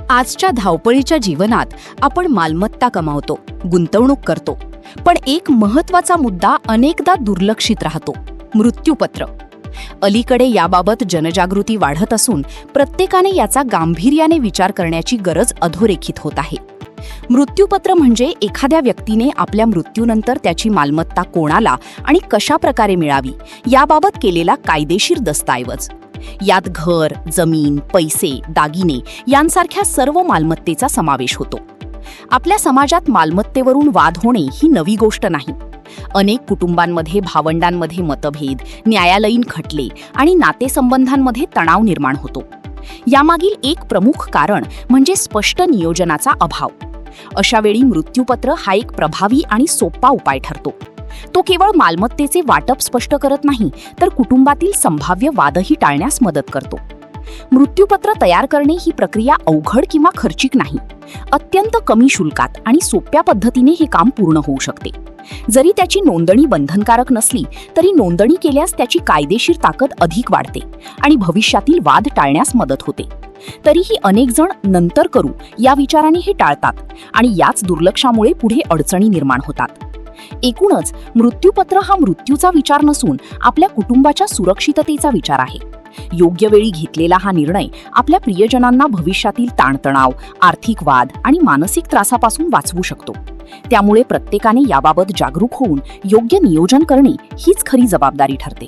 आजच्या धावपळीच्या जीवनात आपण मालमत्ता कमावतो, गुंतवणूक करतो, पण एक महत्त्वाचा मुद्दा अनेकदा दुर्लक्षित राहतो: मृत्यूपत्र. अलीकडे याबाबत जनजागृती वाढत असून प्रत्येकाने याचा गांभीर्याने विचार करण्याची गरज अधोरेखित होत आहे. मृत्यूपत्र म्हणजे एखाद्या व्यक्तीने आपल्या मृत्यूनंतर त्याची मालमत्ता कोणाला आणि कशा प्रकारे मिळावी याबाबत केलेला कायदेशीर दस्तऐवज. यात घर, जमीन, पैसे, दागिने यांसारख्या सर्व मालमत्तेचा समावेश होतो. आपल्या समाजात मालमत्तेवरून वाद होणे ही नवी गोष्ट नाही. अनेक कुटुंबांमध्ये, भावंडांमध्ये मतभेद, न्यायालयीन खटले आणि नातेसंबंधांमध्ये तणाव निर्माण होतो. यामागील एक प्रमुख कारण म्हणजे स्पष्ट नियोजनाचा अभाव. अशावेळी मृत्यूपत्र हा एक प्रभावी आणि सोपा उपाय ठरतो. तो केवळ मालमत्तेचे वाटप स्पष्ट करत नाही, तर कुटुंबातील संभाव्य वादही टाळण्यास मदत करतो. मृत्यूपत्र तयार करणे ही प्रक्रिया अवघड किंवा खर्चिक नाही. अत्यंत कमी शुल्कात आणि सोप्या पद्धतीने हे काम पूर्ण होऊ शकते. जरी त्याची नोंदणी बंधनकारक नसली, तरी नोंदणी केल्यास त्याची कायदेशीर ताकद अधिक वाढते आणि भविष्यातील वाद टाळण्यास मदत होते. तरीही अनेक जण नंतर करू या विचाराने हे टाळतात आणि याच दुर्लक्षामुळे पुढे अडचणी निर्माण होतात. एकूणच मृत्यूपत्र हा मृत्यूचा विचार नसून आपल्या कुटुंबाच्या सुरक्षिततेचा विचार आहे. योग्य वेळी घेतलेला हा निर्णय आपल्या प्रियजनांना भविष्यातील ताणतणाव, आर्थिक वाद आणि मानसिक त्रासापासून वाचवू शकतो. त्यामुळे प्रत्येकाने याबाबत जागरूक होऊन योग्य नियोजन करणे हीच खरी जबाबदारी ठरते.